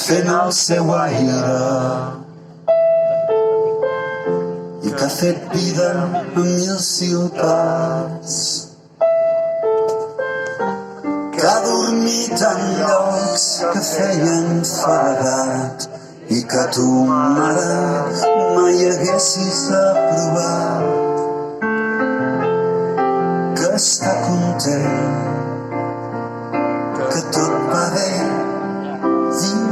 fent el seu aire i que ha fet vida a 1000 ciutats, que ha dormit en llocs que feien feredat i que tu, mare, mai haguessis aprovat, que està content, que tot va bé, diu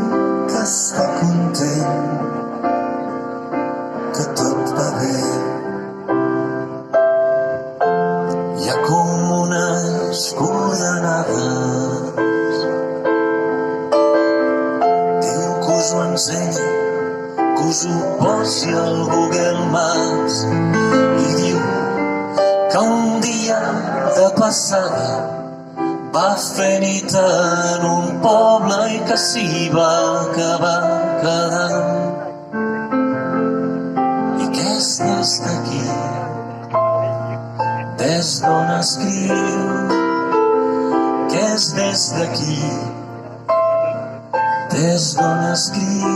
que està content, que tot va bé. Hi ha com unes coordenades, diu que us ho ensenyi, que us ho posi al Google Maps, i diu que un dia de passada va fer nit en un poble i que s'hi va acabar quedant. I que és des d'aquí, des d'on escriu, que és des d'aquí, des d'on escriu.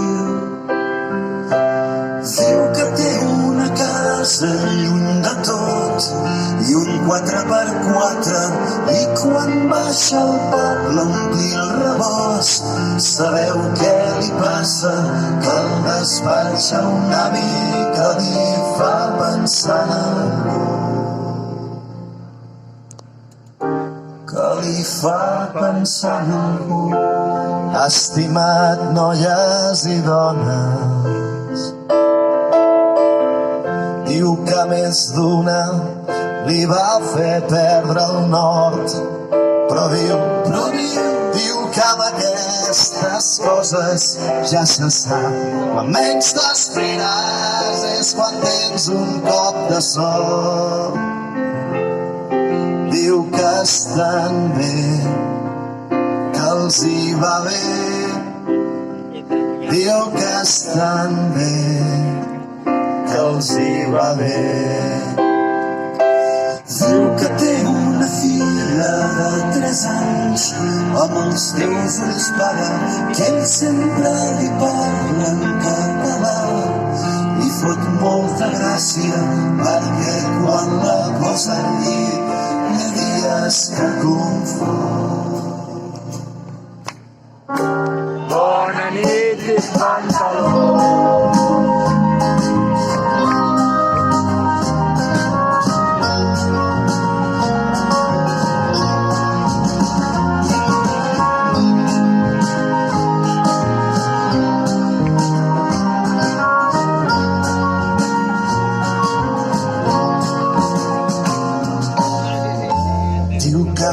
Diu que té una casa lluny de tot i un 4x4 i quan baixa al poble a omplir el rebost, sabeu què li passa? Que el despatxa un avi que li fa pensar en algú, que li fa pensar en algú. Estimat noies i dones, diu que més d'una li va fer perdre el nord, però diu que amb aquestes coses ja se sap. Quan menys t'espires és quan tens un cop de sort. Diu que estan bé, que els hi va bé, diu que estan bé, que els hi va bé. Diu que té una filla de 3 anys, amb els teus ulls pare, que ell sempre li parla en català. Li fot molta gràcia perquè quan la posa al llit hi ha dies que confon. Bona nit i pantalons.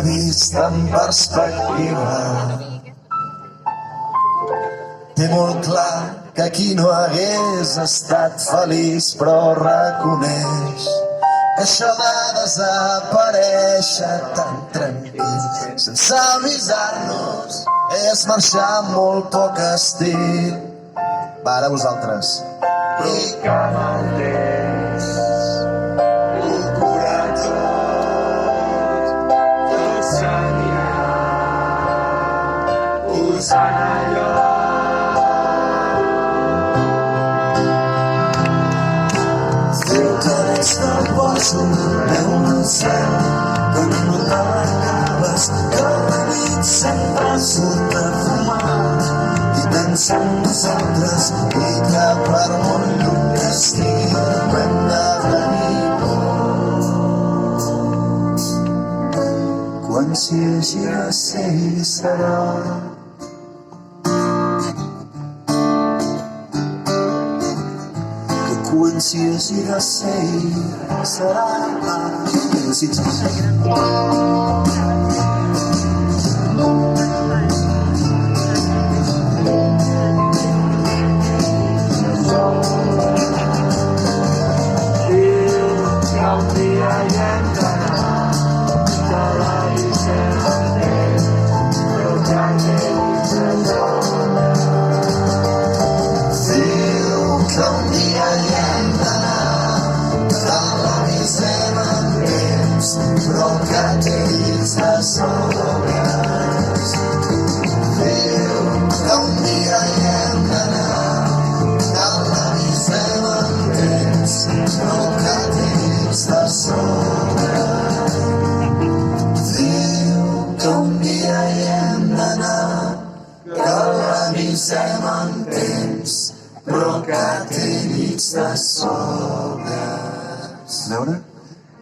Vist en perspectiva, té molt clar que aquí no hagués estat feliç, però reconeix que això de desaparèixer tan tranquil sense avisar-nos és marxar amb molt poc estil. Va, ara vosaltres. I que amb el temps ho cura tot, tot s'anirà posant a lloc. Diu que des del bosc veu el cel, que no t'acabes, que la nit sempre surt a fumar i pensa en nosaltres i que per molt lluny que estigui no hem de tenir por. Quan s'hi hagi de ser hi serà. Quan s'hi hagi de ser hi serà. Desitges. Un dia hi entrarà de la Vicenta, però ja que dices hora. Diu que un dia hi entrarà de la Vicenta, però que dices hores. llits de sobres. A veure?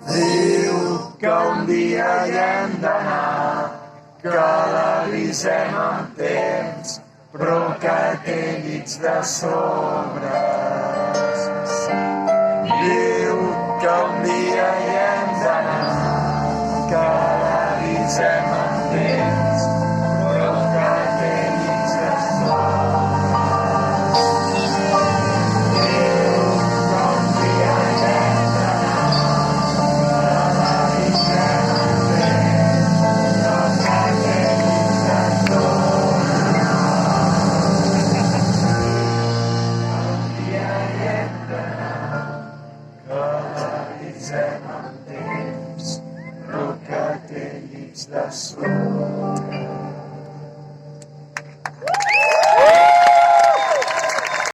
Diu que un dia hi hem d'anar, que l'avisem amb temps, però que té llits de sobres. Diu que un dia hi hem d'anar, que l'avisem amb temps, però que té llits de sobres. Diu que un dia hi hem d'anar, que l'avisem amb temps, però que té llits de sobres. Un dia hi hem d'anar, que l'avisem amb temps, però que té llits de sobres.